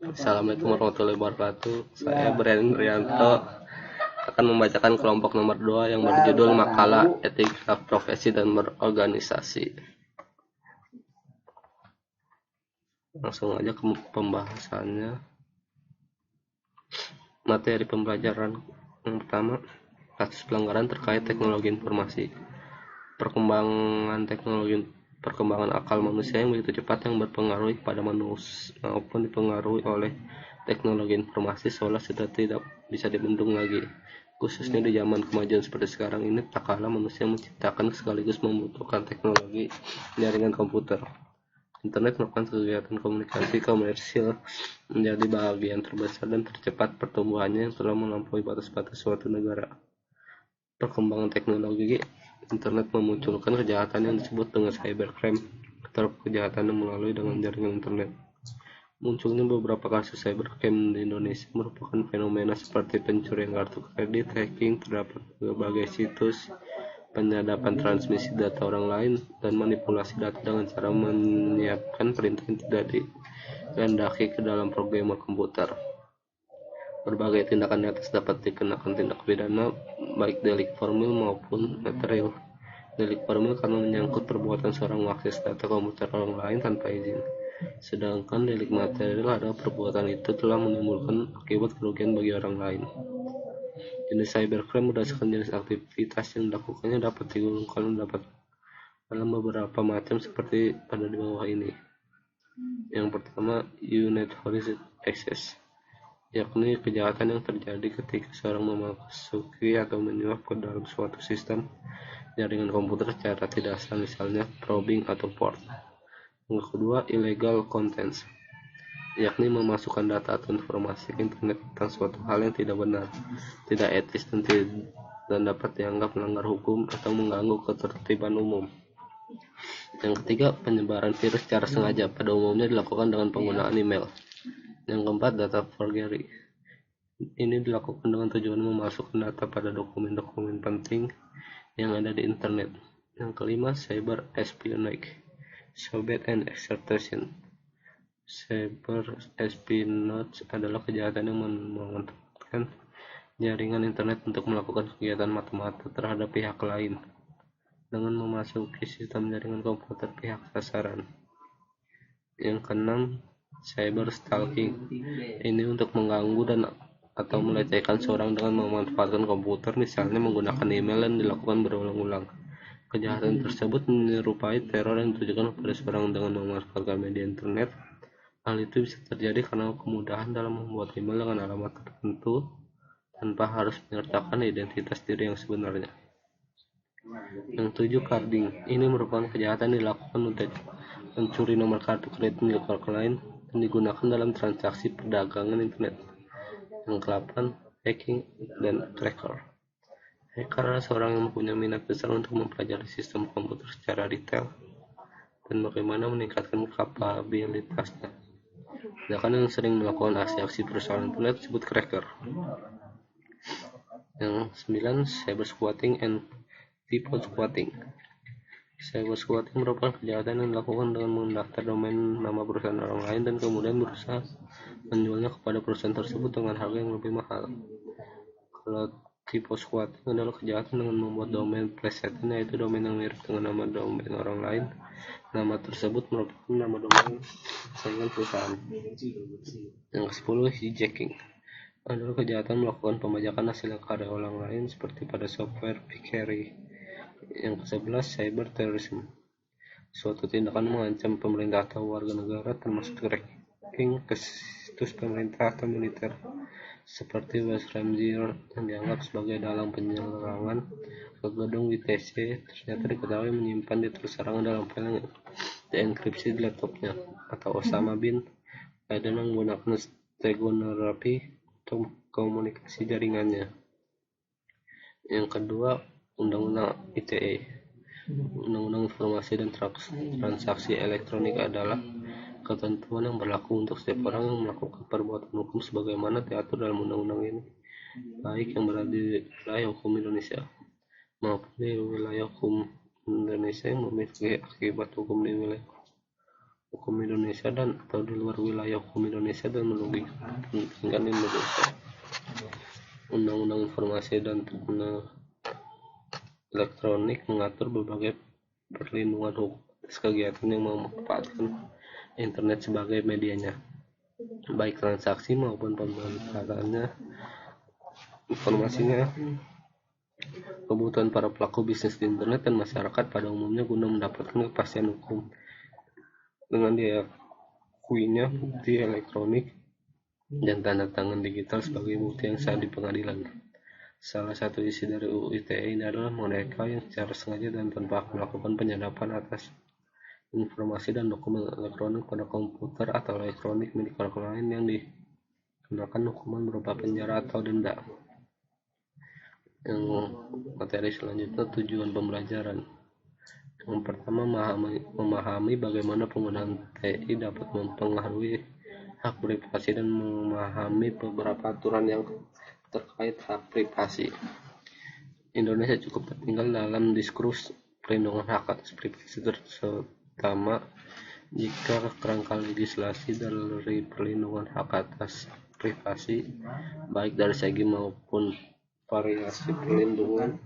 Assalamualaikum warahmatullahi wabarakatuh. Saya Brian Rianto akan membacakan kelompok nomor 2 yang berjudul Makalah Etika Profesi dan Berorganisasi. Langsung aja ke pembahasannya. Materi pembelajaran yang pertama, kasus pelanggaran terkait teknologi informasi. Perkembangan akal manusia yang begitu cepat yang berpengaruh pada manusia maupun dipengaruhi oleh teknologi informasi seolah sudah tidak bisa dibendung lagi. Khususnya di zaman kemajuan seperti sekarang ini, tak kalah manusia menciptakan sekaligus membutuhkan teknologi jaringan komputer. Internet merupakan kegiatan komunikasi komersil menjadi bagian terbesar dan tercepat pertumbuhannya yang telah melampaui batas-batas suatu negara. Perkembangan teknologi internet memunculkan kejahatan yang disebut dengan cybercrime atau kejahatan yang melalui dengan jaringan internet. Munculnya beberapa kasus cybercrime di Indonesia merupakan fenomena seperti pencurian kartu kredit, hacking terhadap berbagai situs, penyadapan transmisi data orang lain, dan manipulasi data dengan cara menyiapkan perintah yang tidak dikehendaki ke dalam program komputer. Berbagai tindakan di atas dapat dikenakan tindak pidana, baik delik formil maupun material. Delik formil karena menyangkut perbuatan seorang mengakses data komputer orang lain tanpa izin. Sedangkan delik material adalah perbuatan itu telah menimbulkan akibat kerugian bagi orang lain. Jenis cybercrime berdasarkan jenis aktivitas yang dilakukannya dapat digolongkan dalam beberapa macam seperti pada di bawah ini. Yang pertama, unauthorized access, yakni kejahatan yang terjadi ketika seorang memasuki atau menyuap ke dalam suatu sistem jaringan komputer secara tidak sah, misalnya probing atau port. Yang kedua, illegal contents, yakni memasukkan data atau informasi ke internet tentang suatu hal yang tidak benar, tidak etis, dan dapat dianggap melanggar hukum atau mengganggu ketertiban umum. Yang ketiga, penyebaran virus secara sengaja, pada umumnya dilakukan dengan penggunaan email. Yang keempat, data forgery. Ini dilakukan dengan tujuan memasukkan data pada dokumen-dokumen penting yang ada di internet. Yang kelima, cyber espionage, sobet and extortion. Cyber espionage adalah kejahatan yang memanfaatkan jaringan internet untuk melakukan kegiatan mata-mata terhadap pihak lain dengan memasuki sistem jaringan komputer pihak sasaran. Yang keenam, cyber stalking. Ini untuk mengganggu dan atau melecehkan seorang dengan memanfaatkan komputer, misalnya menggunakan email yang dilakukan berulang-ulang. Kejahatan tersebut menyerupai teror yang ditujukan kepada seorang dengan memanfaatkan media internet. Hal itu bisa terjadi karena kemudahan dalam membuat email dengan alamat tertentu tanpa harus menyertakan identitas diri yang sebenarnya. Yang tujuh, carding. Ini merupakan kejahatan yang dilakukan untuk mencuri nomor kartu kredit milik orang lain dan digunakan dalam transaksi perdagangan internet. Yang ke-8, hacking dan cracker. Hacker adalah seorang yang mempunyai minat besar untuk mempelajari sistem komputer secara detail dan bagaimana meningkatkan kapabilitasnya. Sedangkan yang sering melakukan aksi-aksi perusahaan internet disebut cracker. Yang 9, cyber squatting and people squatting. Cyber squatting merupakan kejahatan yang dilakukan dengan mendaftar domain nama perusahaan orang lain dan kemudian berusaha menjualnya kepada perusahaan tersebut dengan harga yang lebih mahal. Kalau tipe squatting adalah kejahatan dengan membuat domain plesetan, yaitu domain yang mirip dengan nama domain orang lain. Nama tersebut merupakan nama domain saingan perusahaan. Yang ke-10, hijacking adalah kejahatan melakukan pembajakan hasil karya orang lain seperti pada software piracy. Yang ke-11, cyber terrorism, suatu tindakan mengancam pemerintah atau warga negara, termasuk tracking ke situs pemerintah atau militer seperti West Ramsir yang dianggap sebagai dalang penyerangan ke gedung WTC ternyata diketahui menyimpan detail serangan dalam file yang dienkripsi di laptopnya. Atau Osama bin Laden menggunakan steganography untuk komunikasi jaringannya. Yang kedua, Undang-Undang ITE, Undang-Undang Informasi dan Transaksi Elektronik, adalah ketentuan yang berlaku untuk setiap orang yang melakukan perbuatan hukum sebagaimana diatur dalam undang-undang ini, baik yang berada di wilayah hukum Indonesia maupun di wilayah hukum Indonesia yang memiliki akibat hukum di wilayah hukum Indonesia dan atau di luar wilayah hukum Indonesia dan merugikan Indonesia. Undang-Undang Informasi dan Teknologi Elektronik mengatur berbagai perlindungan hukum atas kegiatan yang memanfaatkan internet sebagai medianya, baik transaksi maupun pemanfaatannya informasinya. Kebutuhan para pelaku bisnis di internet dan masyarakat pada umumnya guna mendapatkan kepastian hukum dengan diakuinya bukti elektronik dan tanda tangan digital sebagai bukti yang sah di pengadilan. Salah satu isi dari UU ITE ini adalah mereka yang secara sengaja dan tanpa melakukan penyadapan atas informasi dan dokumen elektronik pada komputer atau elektronik milik orang lain yang dikenakan hukuman berupa penjara atau denda. Yang materi selanjutnya tujuan pembelajaran. Yang pertama, memahami bagaimana penggunaan TI dapat mempengaruhi hak privasi dan memahami beberapa aturan yang terkait hak privasi. Indonesia cukup tertinggal dalam diskursus perlindungan hak atas privasi, terutama jika kerangka legislasi dari perlindungan hak atas privasi, baik dari segi maupun variasi perlindungan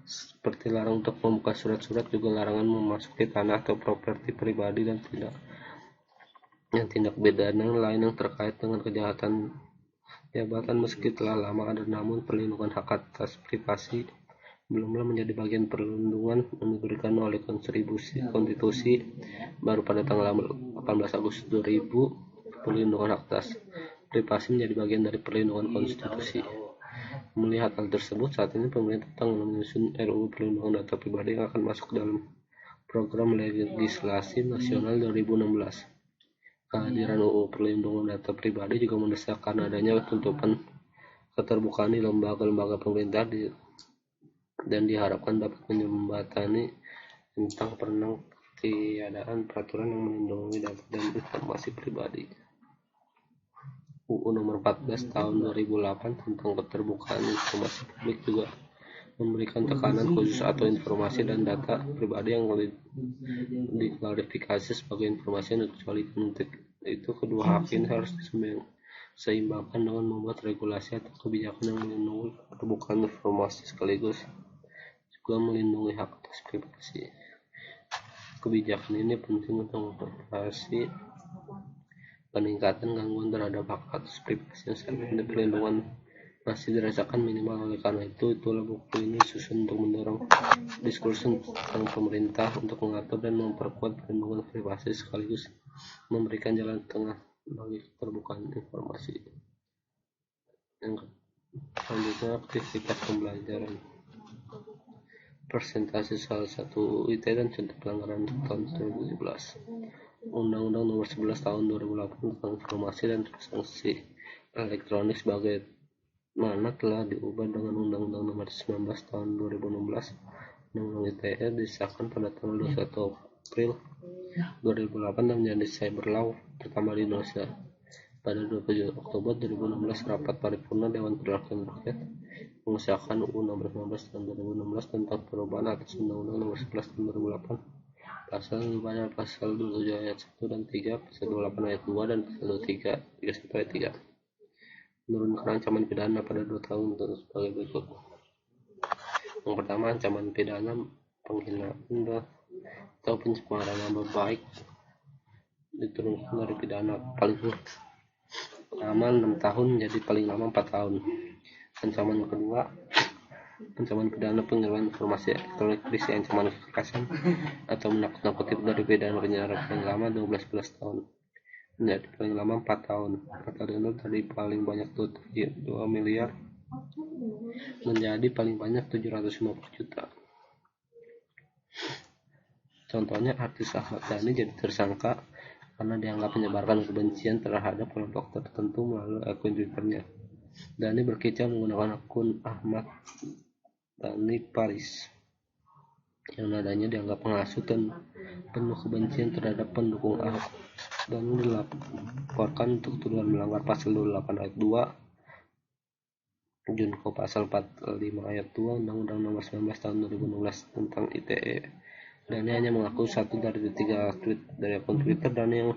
seperti larang untuk membuka surat-surat, juga larangan memasuki tanah atau properti pribadi, dan tindak pidana lain yang terkait dengan kejahatan jabatan. Meski telah lama ada, namun perlindungan hak atas privasi belumlah menjadi bagian perlindungan yang diberikan oleh konstitusi. Baru pada tanggal 18 Agustus 2000, perlindungan hak atas privasi menjadi bagian dari perlindungan konstitusi. Melihat hal tersebut, saat ini pemerintah tengah menyusun RUU Perlindungan Data Pribadi yang akan masuk dalam program legislasi nasional 2016. Kehadiran UU Perlindungan Data Pribadi juga mendesakkan adanya tuntutan keterbukaan di lembaga-lembaga pemerintah dan diharapkan dapat menjembatani tentang tiadaan peraturan yang melindungi data dan informasi pribadi. UU Nomor 14 Tahun 2008 tentang keterbukaan informasi publik juga memberikan tekanan khusus atau informasi dan data pribadi yang diklarifikasi sebagai informasi yang dikecualikan. Untuk itu, kedua hak ini harus diseimbangkan dengan membuat regulasi atau kebijakan yang melindungi keterbukaan informasi sekaligus juga melindungi hak atas privasi. Kebijakan ini penting untuk mengatasi peningkatan gangguan terhadap hak atas privasi yang saat ini perlindungan masih dirasakan minimal. Oleh karena itulah buku ini disusun untuk mendorong diskursus tentang pemerintah untuk mengatur dan memperkuat perlindungan privasi sekaligus memberikan jalan tengah bagi keterbukaan informasi. Yang selanjutnya, aktivitas pembelajaran. Presentasi salah satu UU ITE dan contoh pelanggaran tahun 2017. Undang-Undang Nomor 11 Tahun 2008 tentang Informasi dan Transaksi Elektronik sebagai mana telah diubah dengan Undang-Undang Nomor 19 Tahun 2016. Undang-Undang ITE disahkan pada tanggal 21 April 2008 dan menjadi cyber law pertama di Indonesia. Pada 27 Oktober 2016, rapat paripurna Dewan Perwakilan Rakyat mengesahkan UU Nomor 19 Tahun 2016 tentang perubahan atas Undang-Undang Nomor 11 Tahun 2008. Pasal 27 ayat 1 dan 3, pasal 28 ayat 2 dan pasal 31 ayat 3. Menurunkan ancaman pidana pada 2 tahun sebagai berikut. Yang pertama, ancaman pidana penghinaan atau pencemaran nama baik diturunkan dari pidana paling lama 6 tahun menjadi paling lama 4 tahun. Ancaman kedua, ancaman pidana pengiriman informasi elektronik berisi ancaman kekerasan atau menakut-nakuti dari pidana penjara paling lama 12 tahun menjadi paling lama 4 tahun atau denda dari paling banyak 2 miliar menjadi paling banyak 750 juta. Contohnya, artis Ahmad Dhani jadi tersangka karena dianggap menyebarkan kebencian terhadap kelompok tertentu melalui akun Twitternya. Dhani berkicau menggunakan akun Ahmad Dhani Paris yang nadanya dianggap menghasut dan penuh kebencian terhadap pendukung Ahok. Dhani dilaporkan untuk tuduhan melanggar pasal 28 ayat 2 Junko pasal 45 ayat 2 Undang-Undang Nomor 19 Tahun 2016 tentang ITE. Dan hanya mengaku satu dari 3 tweet dari akun Twitter dan yang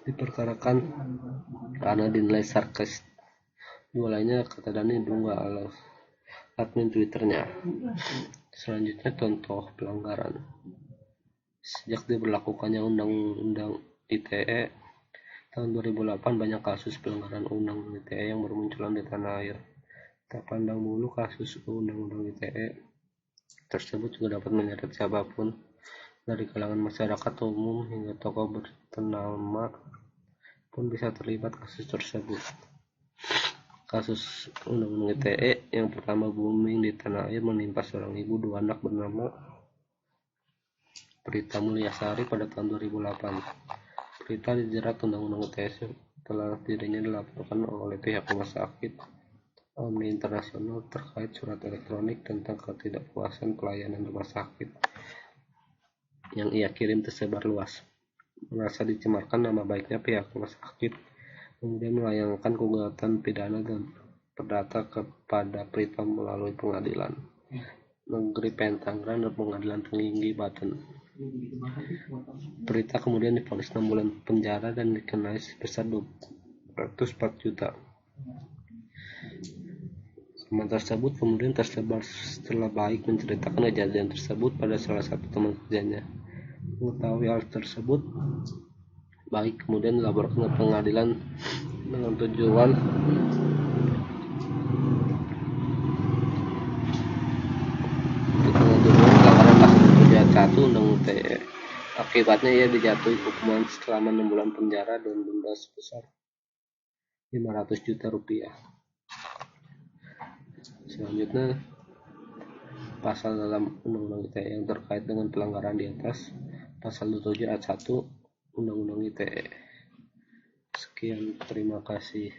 diperkarakan karena dinilai sarkastis. Dua lainnya, kata Dani, diunggah oleh admin Twitternya. Selanjutnya contoh pelanggaran. Sejak diberlakukannya Undang-Undang ITE tahun 2008, banyak kasus pelanggaran Undang-Undang ITE yang bermunculan di tanah air. Tak pandang bulu, kasus Undang-Undang ITE tersebut juga dapat menyeret siapapun dari kalangan masyarakat umum hingga tokoh berternama pun bisa terlibat kasus tersebut. Kasus Undang-Undang ITE yang pertama booming di tanah air menimpa seorang ibu 2 anak bernama Prita Mulyasari pada tahun 2008. Prita dijerat Undang-Undang ITE setelah dirinya dilaporkan oleh pihak rumah sakit Omni Internasional terkait surat elektronik tentang ketidakpuasan pelayanan rumah sakit yang ia kirim tersebar luas. Merasa dicemarkan nama baiknya, pihak rumah sakit kemudian melayangkan gugatan pidana dan perdata kepada Prita melalui Pengadilan Negeri Tangerang dan Pengadilan Tinggi Banten. Prita kemudian divonis 6 bulan penjara dan dikenai sebesar 204 juta. Teman tersebut kemudian tersebar setelah baik menceritakan kejadian tersebut pada salah satu teman kerjanya. Mengetahui hal tersebut, Baik kemudian dilaporkan ke pengadilan dengan tujuan pelanggaran pasal 7 ayat 1 Undang-Undang ITE. Akibatnya ia dijatuhi hukuman selama 6 bulan penjara dan denda sebesar 500 juta rupiah. Selanjutnya, pasal dalam Undang-Undang ITE yang terkait dengan pelanggaran di atas, pasal 27 ayat 1 Undang-Undang ITE. Sekian, terima kasih.